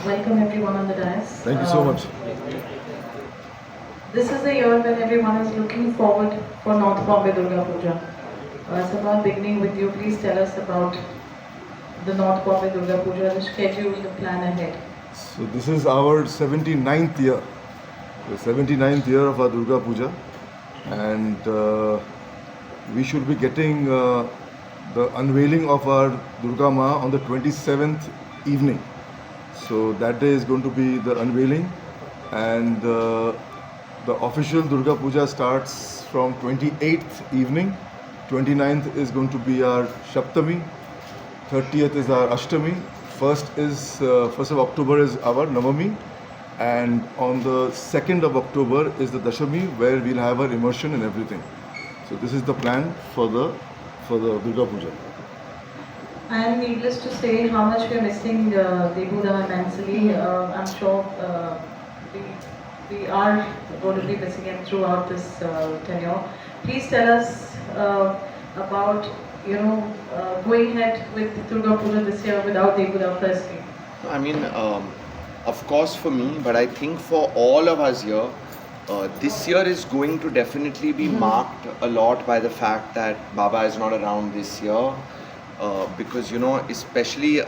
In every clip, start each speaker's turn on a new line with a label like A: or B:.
A: Welcome everyone on the dais.
B: Thank you so much.
A: This is the year when everyone is looking forward for North Bombay Durga Puja. Saman, beginning with you, please tell us about the North Bombay Durga Puja, the schedule, the plan ahead.
B: So this is our 79th year, the 79th year of our Durga Puja, and we should be getting the unveiling of our Durga Ma on the 27th evening. So that day is going to be the unveiling, and the official Durga Puja starts from 28th evening. 29th is going to be our Shaptami. 30th is our Ashtami. 1st of October is our Navami, and on the 2nd of October is the Dashami, where we'll have our immersion and everything. So this is the plan for the Durga Puja.
A: And needless to say, how much we are missing Debuda immensely. I'm sure we are going to be missing him throughout this tenure. Please tell us about going ahead with Durga Puja this year without Debuda firstly.
C: I mean, of course for me, but I think for all of us here, this year is going to definitely be marked a lot by the fact that Baba is not around this year. Because especially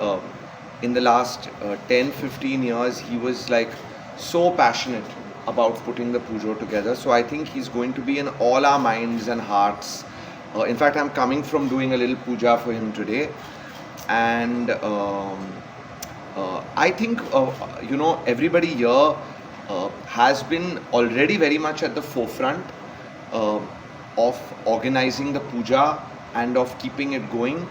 C: in the last 10-15 years, he was like so passionate about putting the pujo together. So I think he's going to be in all our minds and hearts. In fact, I'm coming from doing a little puja for him today, and I think everybody here has been already very much at the forefront of organizing the puja and of keeping it going.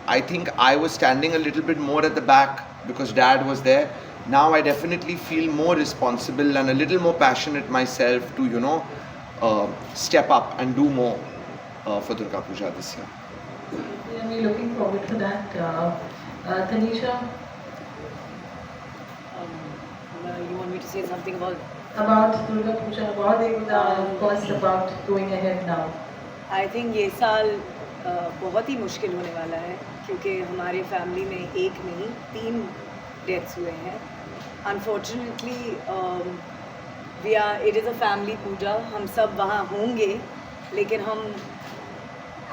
C: I think I was standing a little bit more at the back because Dad was there. Now I definitely feel more responsible and a little more passionate myself to step up and do more for Durga Puja this year.
A: And we're looking forward to that. Tanisha?
D: You want me to say something about
A: Durga Puja, about Debuda, of course about going ahead now.
D: I think ये साल बहुत ही मुश्किल होने वाला है क्योंकि हमारे family में एक नहीं 3 डेथ्स हुए हैं unfortunately it is a family puja हम सब वहाँ होंगे लेकिन हम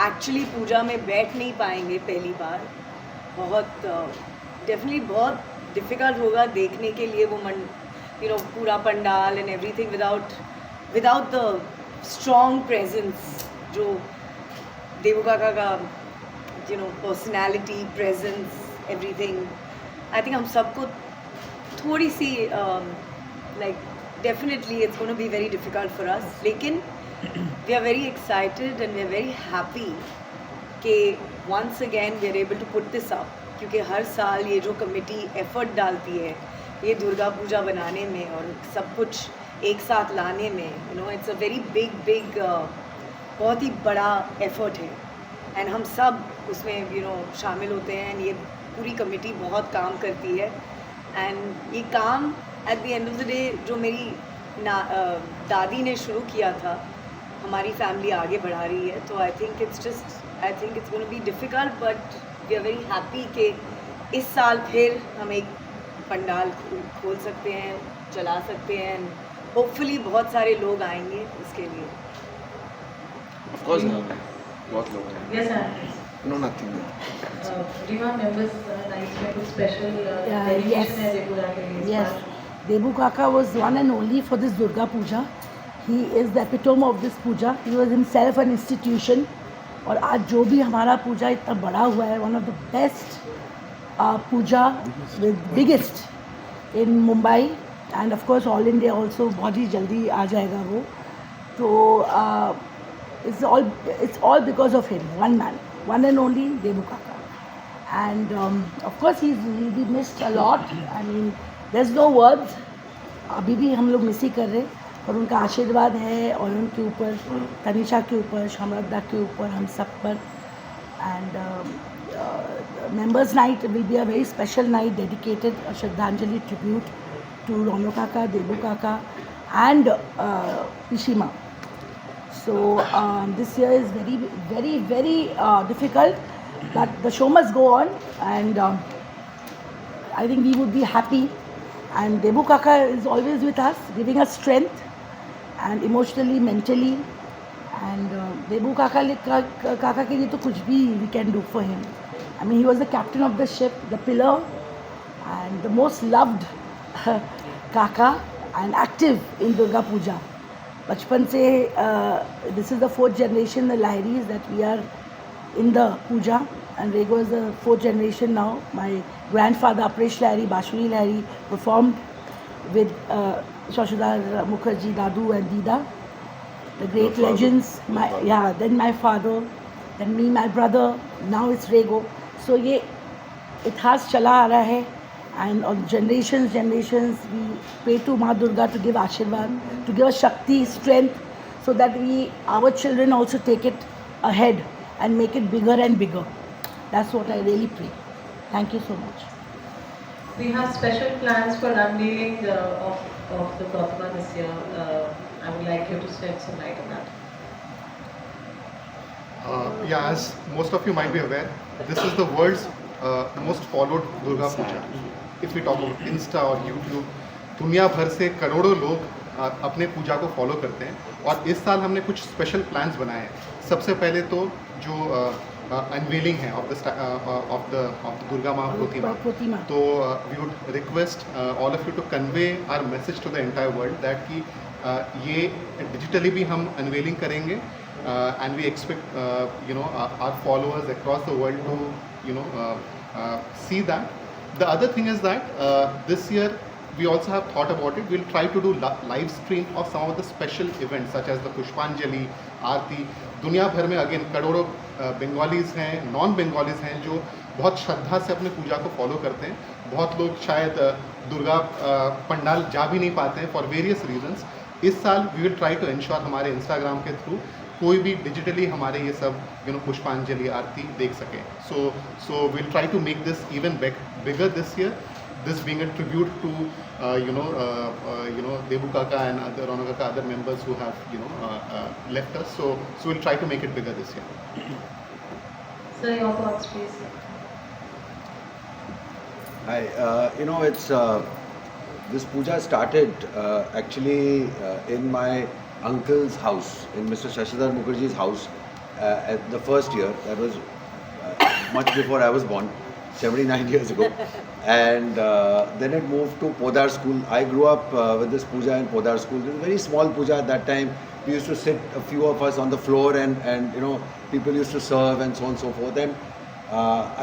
D: एक्चुअली पूजा में बैठ नहीं पाएंगे पहली बार बहुत डेफिनेटली बहुत डिफ़िकल्ट होगा देखने के लिए वो पूरा pandal and everything without the strong presence जो देवू काका का personality presence everything I think हम सबको थोड़ी सी like definitely it's gonna be very difficult for us लेकिन we are very excited and we are very happy कि once again we are able to put this up क्योंकि हर साल ये जो कमेटी एफर्ट डालती है ये दुर्गा पूजा बनाने में और सब कुछ एक साथ लाने में इट्स अ वेरी बिग बहुत ही बड़ा एफर्ट है एंड हम सब उसमें शामिल होते हैं एंड ये पूरी कमेटी बहुत काम करती है एंड ये काम at the end of the day जो मेरी दादी ने शुरू किया था हमारी फैमिली आगे बढ़ा रही है तो I think it's gonna be difficult but we are very happy कि इस साल फिर हम एक पंडाल खोल सकते हैं चला सकते हैं एंड होपफुली बहुत सारे लोग आएंगे इसके लिए
C: Of course, बहुत लोग हैं.
A: Yes, Andres.
C: No, nothing.
A: Riva members night में कुछ special
E: yes.
A: dedication है देबूदा के लिए.
E: Yes, Debu Kaka was one and only for this Durga Puja. He is the epitome of this puja. He was himself an institution. और आज जो भी हमारा पूजा इतना बड़ा हुआ है, one of the best puja with biggest in Mumbai and of course all India also. बहुत ही जल्दी आ जाएगा वो. तो it's all because of him, one man, one and only Debu Kaka. And of course he'll be missed a lot. I mean there's no words. अभी भी हम लोग miss ही कर रहे और उनका आशीर्वाद है और उनके ऊपर तनिषा के ऊपर शामरदा के ऊपर हम सब पर. And members night will be a very special night dedicated a Shraddhanjali tribute to Rono Kaka, Debu Kaka and Pishima. So this year is very, very, very difficult, but the show must go on, and I think we would be happy. And Debu Kaka is always with us, giving us strength, and emotionally, mentally. And Debu Kaka ke liye to kuch bhi we can do for him. I mean, he was the captain of the ship, the pillar, and the most loved Kaka, and active in Durga Puja. बचपन से this is the fourth generation, the Lahiris, that we are in the puja, and Rego is the fourth generation now. My grandfather Apresh Lahiri, Bashuri Lahiri, performed with Shashudar Mukherjee, Dadu and Dida, the great
B: Your father.
E: legends. Then my father, then me, my brother. Now it's Rego. So ये इतिहास चला आ रहा है, and on generations we pray to Ma Durga to give Ashirvad, to give us Shakti, strength, so that our children also take it ahead and make it bigger and bigger. That's what I really pray. Thank you so much.
A: We have special plans for unveiling of the Gautama this year. I would like you to shed some light on that.
F: Yeah, as most of you might be aware, this is the world's most followed Durga Puja. If we talk about Insta और YouTube, दुनिया भर से करोड़ों लोग अपने पूजा को follow करते हैं, और इस साल हमने कुछ स्पेशल प्लान्स बनाए हैं। सबसे पहले तो जो अनवेलिंग है ऑफ द दुर्गा माँ प्रतिमा, तो we would request all of you to convey our message to the entire world that कि ये डिजिटली भी हम अनवेलिंग करेंगे, and we expect our followers across the world to see that. The other thing is that this year we also have thought about it. We'll try to do live stream of some of the special events such as the Pushpanjali, आरती. दुनिया भर में again करोड़ों Bengalis हैं, non Bengalis हैं जो बहुत श्रद्धा से अपने पूजा को फॉलो करते हैं. बहुत लोग शायद दुर्गा पंडाल जा भी नहीं पाते हैं फॉर वेरियस रीजंस. इस साल we will try to ensure हमारे इंस्टाग्राम के थ्रू कोई भी डिजिटली हमारे ये सब पुष्पांजलि आरती देख सके. So will try to make this even bigger this year, this being a tribute to Debu Kaka and other Rona Kaka, other members who have left us. So we'll try to make it bigger this year.
A: Sir, your thoughts, please.
G: Hi, it's this puja started actually in my uncle's house, in Mr. Shashidhar Mukherjee's house at the first year. That was much before I was born, 79 years ago. And then it moved to Podar School. I grew up with this puja in Podar School. It was a very small puja at that time. We used to sit, a few of us, on the floor, and people used to serve and so on and so forth. And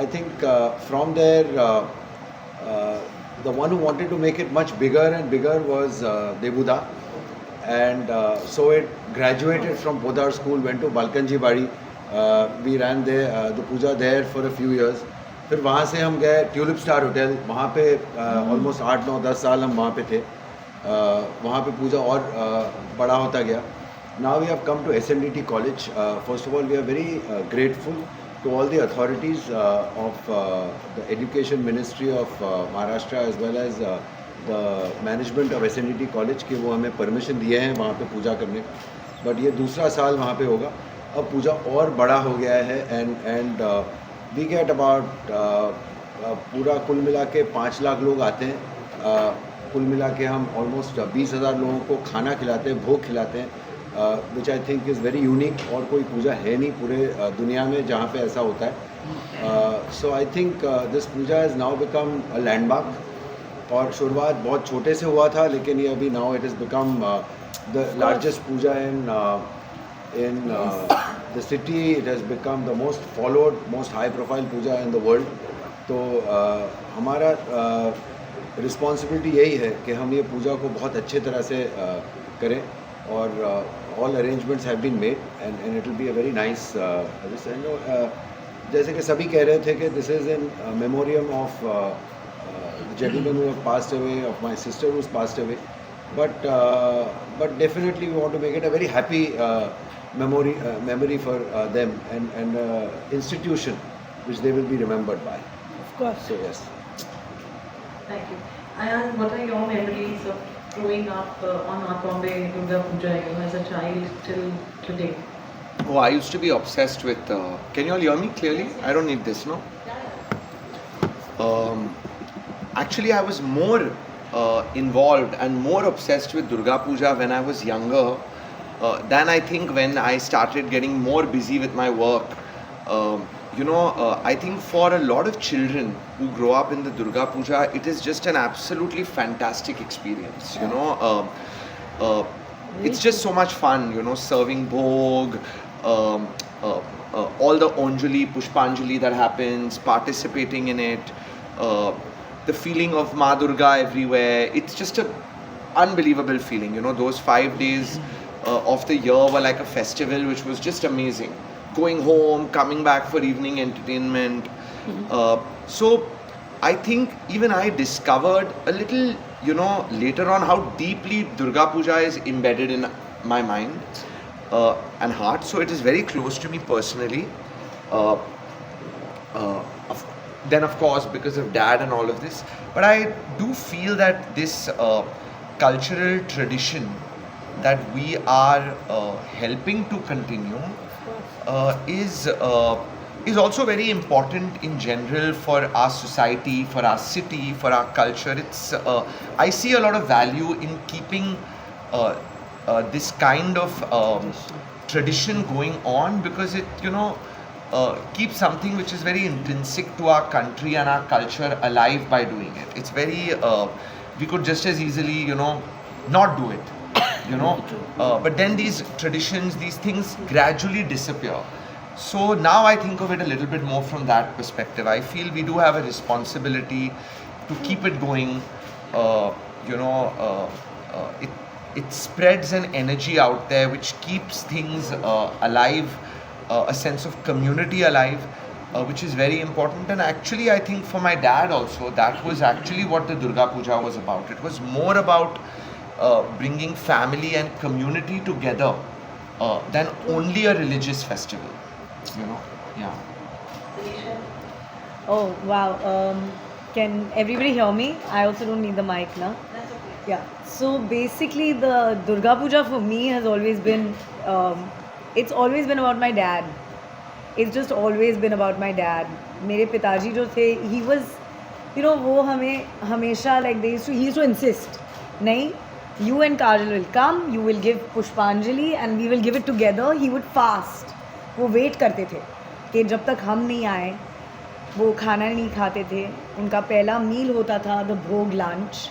G: I think from there, the one who wanted to make it much bigger and bigger was Debuda. And so it graduated from Podar School, went to Balkanji Bari. We ran the puja there for a few years. फिर वहाँ से हम गए tulip star hotel, वहाँ पे almost 8, 9, 10 साल हम वहाँ पे थे. वहाँ पे पूजा और बड़ा होता गया. Now we have come to SNDT college. First of all we are very grateful to all the authorities of the education ministry of Maharashtra as well as the management of SNDT college कि वो हमें permission दिए हैं वहाँ पे पूजा करने का. But ये दूसरा साल वहाँ पे होगा. अब पूजा और बड़ा हो गया है एंड वी गेट अबाउट पूरा कुल मिला के 5 लाख लोग आते हैं. कुल मिला के हम ऑलमोस्ट 20,000 लोगों को खाना खिलाते हैं, भोग खिलाते हैं, which I think is very unique. और कोई पूजा है नहीं पूरे दुनिया में जहाँ पे ऐसा होता है. So I think this puja is now become a landmark. और शुरुआत बहुत छोटे से हुआ था, लेकिन ये अभी now it is become the largest puja in the city. It has become the most followed, most high profile puja in the world. तो हमारा रिस्पॉन्सिबिलिटी यही है कि हम ये पूजा को बहुत अच्छे तरह से करें. और all arrangements have been made and it will be a very nice जैसे कि सभी कह रहे थे कि this is in memoriam of the gentleman who have passed away, of my sister who's passed away. But definitely we want to make it a very happy memory for them and institution which they will be remembered by.
E: Of course.
G: So yes.
A: Thank you. Ayan, what are your memories of growing up on North Bombay Durga Puja, as a child till today?
C: Oh, I used to be obsessed with. Can you all hear me clearly? I don't need this, no? Actually, I was more involved and more obsessed with Durga Puja when I was younger than I think when I started getting more busy with my work. I think for a lot of children who grow up in the Durga Puja, it is just an absolutely fantastic experience. It's just so much fun, serving bhog, all the Anjali, Pushpanjali that happens, participating in it, the feeling of Ma Durga everywhere. It's just an unbelievable feeling. Those 5 days of the year were like a festival, which was just amazing. Going home, coming back for evening entertainment. So I think even I discovered a little, later on how deeply Durga Puja is embedded in my mind and heart. So it is very close to me personally. Then of course because of dad and all of this. But I do feel that this cultural tradition that we are helping to continue is also very important in general for our society, for our city, for our culture. It's I see a lot of value in keeping this kind of tradition going on, because it keeps something which is very intrinsic to our country and our culture alive by doing it. It's very we could just as easily not do it. But then these traditions, these things gradually disappear. So now I think of it a little bit more from that perspective. I feel we do have a responsibility to keep it going. It spreads an energy out there which keeps things alive, a sense of community alive, which is very important. And actually I think for my dad also, that was actually what the Durga Puja was about. It was more about bringing family and community together than only a religious festival. Yeah.
D: Oh wow. Can everybody hear me? I also don't need the mic now. Yeah. So basically, the Durga Puja for me has always been. It's always been about my dad. It's just always been about my dad. मेरे पिताजी जो थे, he was, वो हमें हमेशा like he used to insist, नहीं, you and Kajal will come, you will give Pushpanjali and we will give it together. He would fast. वो wait करते थे कि जब तक हम नहीं आए वो खाना नहीं खाते थे. उनका पहला मील होता था द भोग lunch.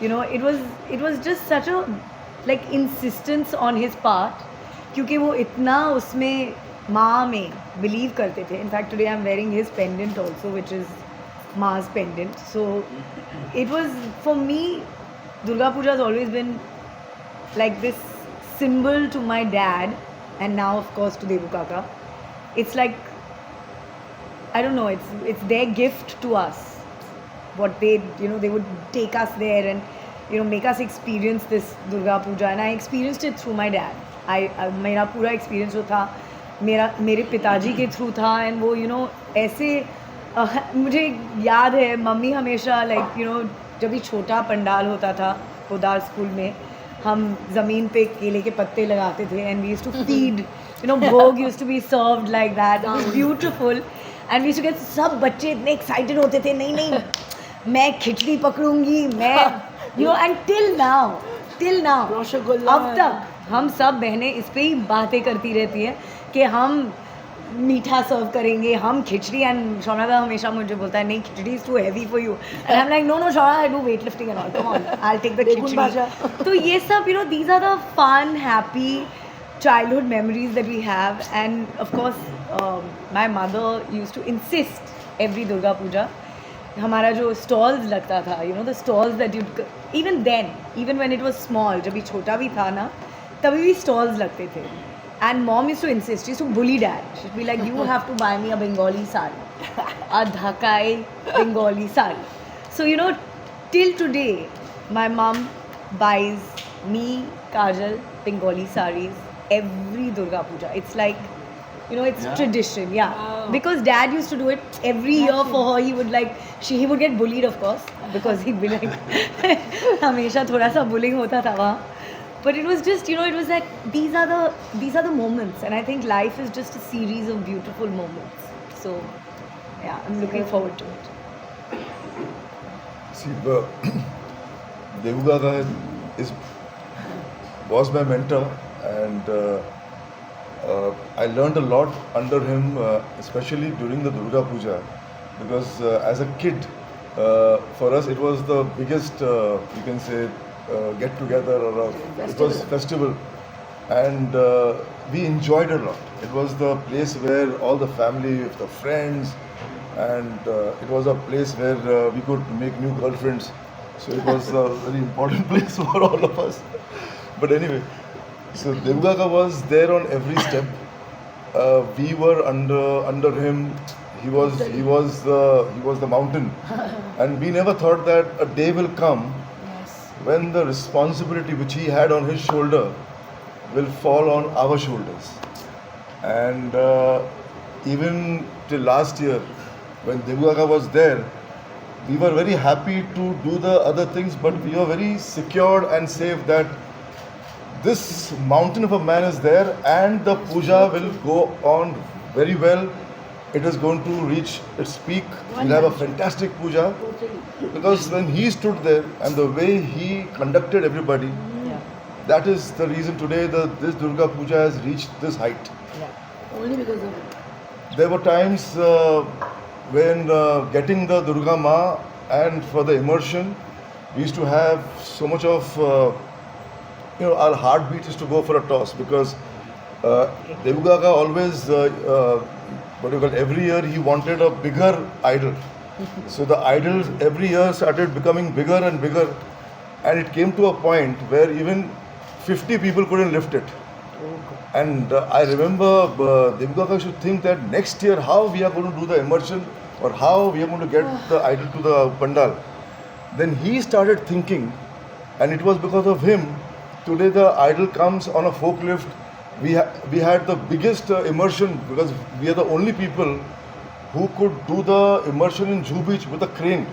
D: It was just such a like insistence on his part, क्योंकि वो इतना उसमें माँ में बिलीव करते थे. In fact today I am wearing his pendant also which is मा's pendant. So it was, for me, Durga Puja has always been like this symbol to my dad, and now of course to Devu Kaka. It's like, I don't know, it's their gift to us. What they would take us there and make us experience this Durga Puja, and I experienced it through my dad. मेरा पूरा experience जो था मेरे पिताजी के through था. And वो ऐसे मुझे याद है मम्मी हमेशा जब भी छोटा पंडाल होता था पोदार स्कूल में, हम ज़मीन पे केले के पत्ते लगाते थे and we used to feed bhog used to be served like that. It was beautiful and we used to get, सब बच्चे इतने एक्साइटेड होते थे, नहीं मैं खिचड़ी पकड़ूंगी, मैं एंड टिल नाउ अब तक हम सब बहनें इस पे ही बातें करती रहती हैं कि हम मीठा सर्व करेंगे, हम खिचड़ी. एंड शौना दा हमेशा मुझे बोलता है नहीं khichdi is too heavy for you, and I am like no शौना, I do weight lifting and all, come on I will take the khichdi. तो ये सब these are the fun happy childhood memories that we have. And of course my mother used to insist every Durga Puja, हमारा जो stalls लगता था, the stalls that you'd, even when it was small, जब ये छोटा भी था ना तभी भी stalls लगते थे. And mom used to insist, she used to bully dad. She'd be like, you have to buy me a Bengali sari, a Dhakai Bengali sari. So till today my mom buys me, Kajal, Bengali saris every Durga Puja. It's like You know, it's
G: Yeah.
D: tradition, yeah.
E: Wow.
D: Because dad used to do it every year for her. He would like, he would get bullied, of course, because he'd be like, हमेशा थोड़ा सा bullying होता था वहाँ. But it was just, you know, it was like these are the moments, and I think life is just a series of beautiful moments. So, yeah, I'm looking forward to it.
B: See, Devu Kaka was my mentor, and I learned a lot under him, especially during the Durga Puja, because as a kid, for us it was the biggest, you can say, get together or it was festival, and we enjoyed it a lot. It was the place where all the family, the friends, and it was a place where we could make new girlfriends. So it was a very important place for all of us. But anyway, so Devu Kaka was there on every step. We were under him. He was the mountain, and we never thought that a day will come when the responsibility which he had on his shoulder will fall on our shoulders. And even till last year, when Devu Kaka was there, we were very happy to do the other things, but we were very secured and safe that this mountain of a man is there, and the puja will go on very well. It is going to reach its peak. We'll have a fantastic puja, because when he stood there and the way he conducted everybody, that is the reason today this Durga Puja has reached this height.
E: Only because of it.
B: There were times when getting the Durga Ma and for the immersion, we used to have so much of, our heartbeat used to go for a toss, because Devu Kaka always, every year he wanted a bigger idol. So the idols every year started becoming bigger and bigger, and it came to a point where even 50 people couldn't lift it. And I remember Devu Kaka should think that next year how we are going to do the immersion, or how we are going to get the idol to the pandal. Then he started thinking, and it was because of him, today the idol comes on a forklift. We had the biggest immersion, because we are the only people who could do the immersion in Juhu Beach with a crane.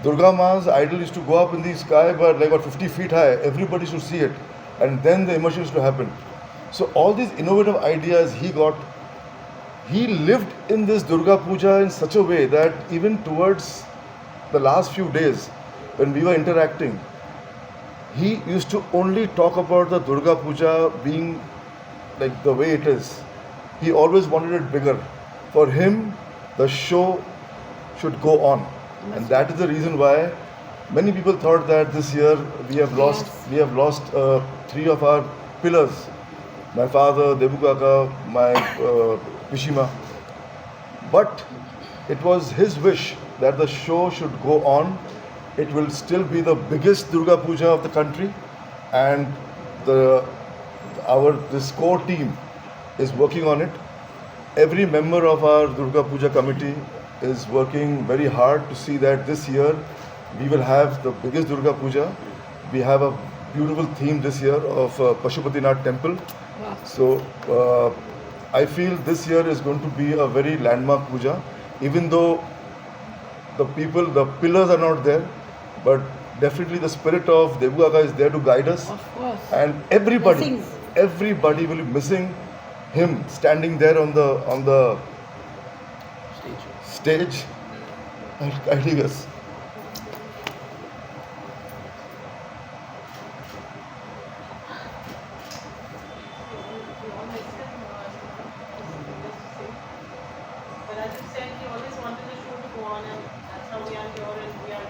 B: Durga Ma's idol used to go up in the sky, but like about 50 feet high. Everybody should see it, and then the immersion used to happen. So all these innovative ideas he got. He lived in this Durga Puja in such a way that even towards the last few days, when we were interacting, he used to only talk about the Durga Puja being like the way it is. He always wanted it bigger. For him, the show should go on, and that is the reason why many people thought that this year we have lost three of our pillars. My father, Devu Kaka, my Pishima. But it was his wish that the show should go on. It will still be the biggest Durga Puja of the country, and this core team is working on it. Every member of our Durga Puja committee is working very hard to see that this year we will have the biggest Durga Puja. We have a beautiful theme this year of Pashupatinath temple. So I feel this year is going to be a very landmark puja, even though the pillars are not there, but definitely the spirit of Devu Kaka is there to guide us.
E: Of course.
B: And everybody
E: Blessings.
B: will be missing him standing there on the stage and guiding us.
A: But as you said, he always wanted the show to go on, and that's how we are here, and we are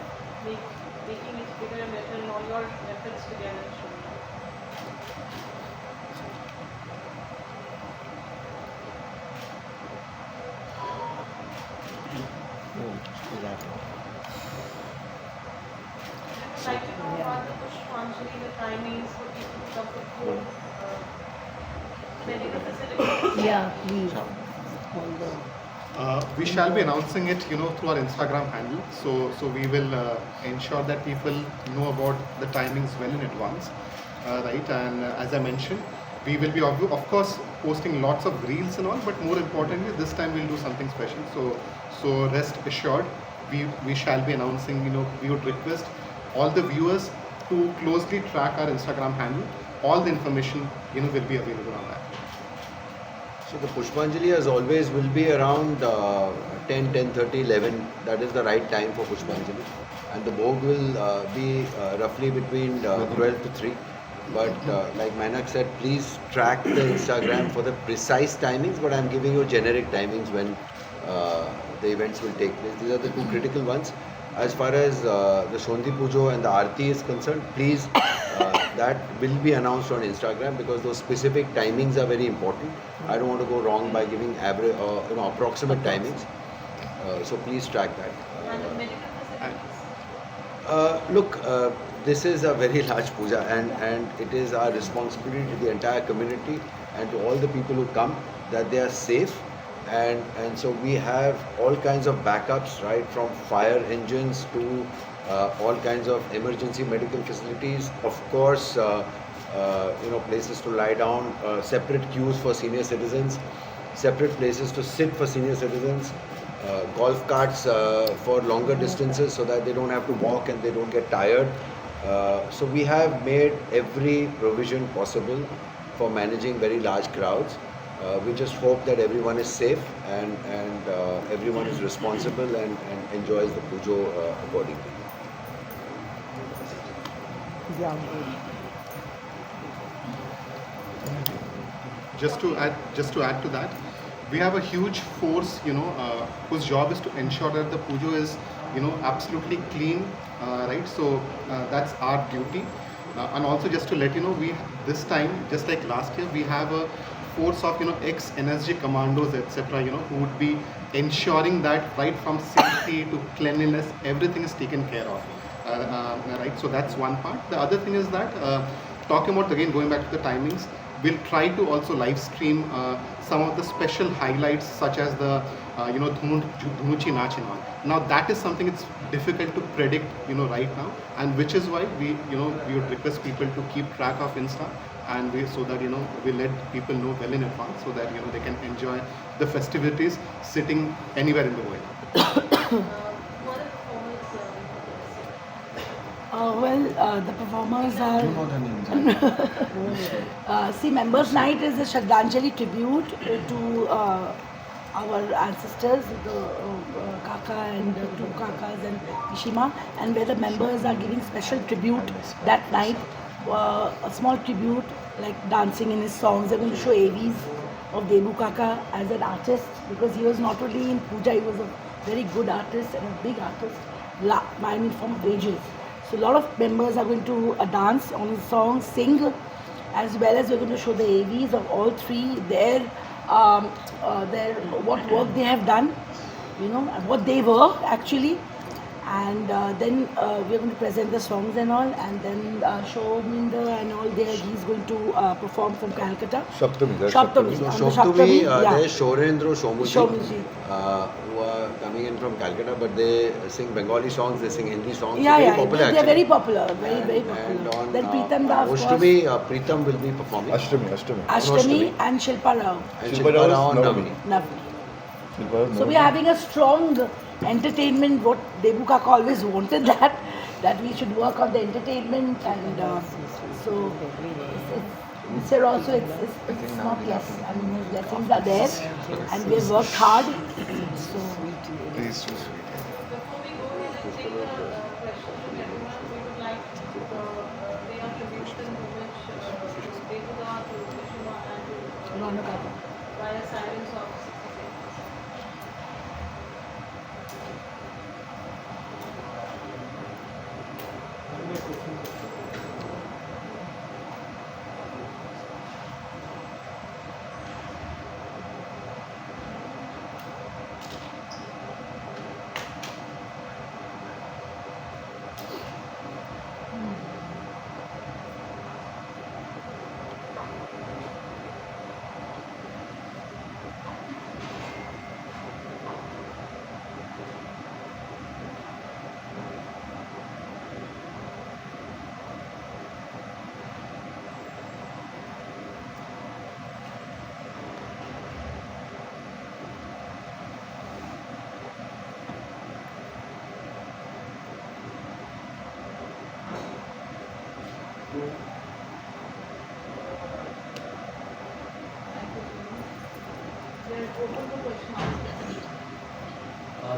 A: making it bigger and better, and all your efforts together show. Like to know about the Pushpanjali, the timings for people to come to food, medical facilities.
D: Yeah, please.
F: We shall be announcing it, through our Instagram handle. So we will ensure that people know about the timings well in advance, right? And as I mentioned, We will be of course posting lots of reels and all, but more importantly, this time we'll do something special. So rest assured, we shall be announcing. We would request all the viewers to closely track our Instagram handle. All the information will be available on that.
G: So the Pushpanjali, as always, will be around 10, 10:30, 11. That is the right time for Pushpanjali. And the Bhog will be roughly between 12 to 3. But like Mainak said, please track the Instagram for the precise timings. But I'm giving you generic timings when the events will take place. These are the two critical ones. As far as the Shondi Pujo and the Aarti is concerned, please, that will be announced on Instagram, because those specific timings are very important. I don't want to go wrong by giving average, approximate timings. So please track that. Look, this is a very large puja, and it is our responsibility to the entire community and to all the people who come that they are safe. And so we have all kinds of backups, right, from fire engines to all kinds of emergency medical facilities. Of course, places to lie down, separate queues for senior citizens, separate places to sit for senior citizens, golf carts for longer distances so that they don't have to walk and they don't get tired. So we have made every provision possible for managing very large crowds. We just hope that everyone is safe and everyone is responsible and enjoys the pujo accordingly.
F: Just to add to that, we have a huge force, whose job is to ensure that the pujo is, absolutely clean, right? So that's our duty. And also just to let you know, we this time, just like last year, we have a force of ex-NSG commandos, etc. Who would be ensuring that right from safety to cleanliness, everything is taken care of. Right. So that's one part. The other thing is that talking about, again, going back to the timings, we'll try to also live stream some of the special highlights, such as the Dhunuchi Nach and all. Now that is something it's difficult to predict, right now, and which is why we would request people to keep track of Insta, and so that we let people know well in advance, so that they can enjoy the festivities sitting anywhere in the world.
E: The performers are. See, Members' Night is a Shraddhanjali tribute to our ancestors, the Kaka and two Kakas and Ishima, and where the members are giving special tribute that night. A small tribute, like dancing in his songs. They're going to show AVs of Debu Kaka as an artist, because he was not only in puja, he was a very good artist and a big artist, from ages. So a lot of members are going to dance on his songs, sing, as well as we're going to show the AVs of all three, their what work they have done, what they were actually. And then we're going to present the songs and all, and then Shominder and all there, he's going to perform from Calcutta.
B: Shaptami.
E: Shaptami.
G: So Shaptami, there's Shorendra Shomuji, who are coming in from Calcutta, but they sing Bengali songs, they sing Hindi songs.
E: They're very popular, very popular.
G: And on
E: Then Pritam Da, of course.
G: Ashtami, Pritam will be performing.
E: Ashtami and Shilpa Rao.
G: And Shilpa Rao and Navani.
E: Navani. So we are having a strong entertainment, what Debu Kaka always wanted, that we should work on the entertainment, and so this year also it's not less. I mean, his blessings are there, and we have worked hard. So
F: Please, so sweet.
A: Before we go ahead and take questions from everyone, we would like to pay our tribute and homage to Devuda, to Vishnu, and to
E: Rana Kaka.
A: via silence of 60 seconds.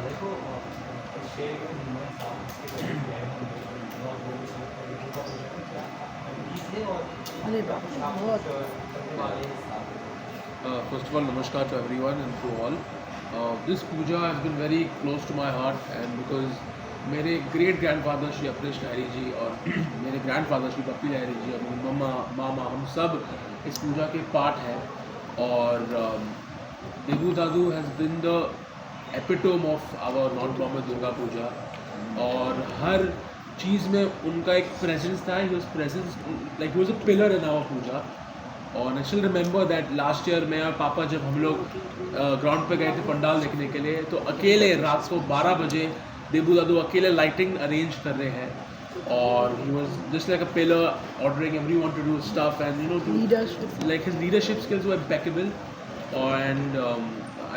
H: देखो share के movement था इसके पहले भी आए होंगे और वो भी थे और
E: अरे बाप रे, बहुत
H: करने वाले
I: First of all, namaskar to everyone and to all. This puja has been very close to my heart, and because मेरे ग्रेट ग्रैंडफादर श्री अपरेश लहरी जी और मेरे ग्रैंडफादर श्री पप्पी लहरी जी और मेरी मम्मा मामा हम सब इस पूजा के पार्ट हैं और देबू दादू has been the epitome of our north Bombay Durga puja और हर चीज़ में उनका एक प्रेजेंस था. He was presence like he was a pillar in our puja. और I still remember that last year मैं और पापा जब हम लोग ग्राउंड पे गए थे पंडाल देखने के लिए तो अकेले रात को 12 बजे देबू दादू अकेले लाइटिंग अरेंज कर रहे हैं और he was just like a pillar ordering everyone to do stuff and you know
E: leadership.
I: like his leadership skills were impeccable and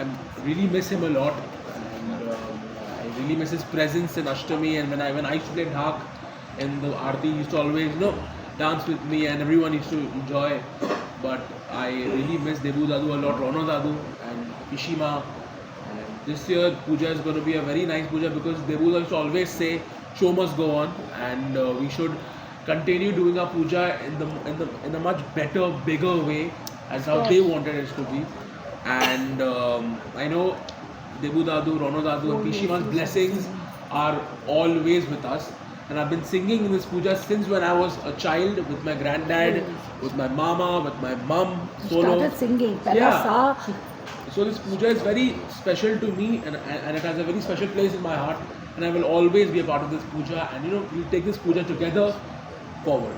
I: I really miss him a lot and I really miss his presence in Ashtami and when I used to play Dhak in the Aarti he used to always dance with me and everyone used to enjoy but I really miss Debu Dadu a lot, Rono Dadu and Kishima and this year puja is going to be a very nice puja because Debu Dadu used to always say show must go on and we should continue doing our puja in a much better, bigger way as how they wanted it to be. And I know Debu Dadu, Rono Dadu, and Kishima's blessings are always with us. And I've been singing in this puja since when I was a child with my granddad, with my mama, with my mum, solo.
E: Started singing. Pehla
I: Yeah.
E: sa.
I: So this puja is very special to me and it has a very special place in my heart and I will always be a part of this puja and we'll take this puja together forward.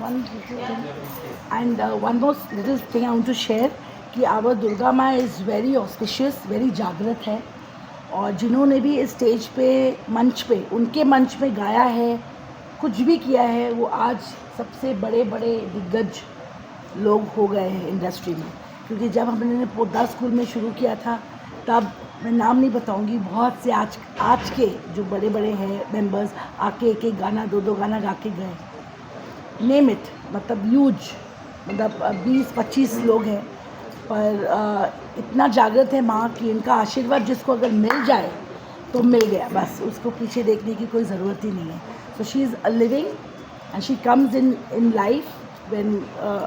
E: One little thing. And one more little thing I want to share कि our Durga माँ is very auspicious, very जागृत है और जिन्होंने भी इस stage पे मंच पे उनके मंच में गाया है कुछ भी किया है वो आज सबसे बड़े बड़े दिग्गज लोग हो गए हैं इंडस्ट्री में क्योंकि जब हमने पोद्दार स्कूल में शुरू किया था तब मैं नाम नहीं बताऊंगी बहुत से आज के जो बड़े बड़े हैं मेंबर्स आके एक एक गाना दो गाना गा के गए नेम इट मतलब ह्यूज मतलब 20-25 लोग हैं पर इतना जागृत है माँ कि इनका आशीर्वाद जिसको अगर मिल जाए तो मिल गया बस उसको पीछे देखने की कोई ज़रूरत ही नहीं है. So she is living and she comes in life when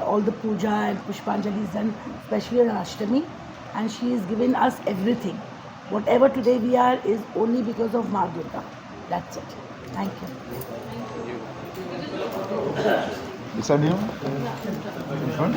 E: all the puja and Pushpanjali is done, especially on Ashtami, and she is given us everything. Whatever today we are is only because of Ma Durga. That's it. Thank you.
B: This side here? In front?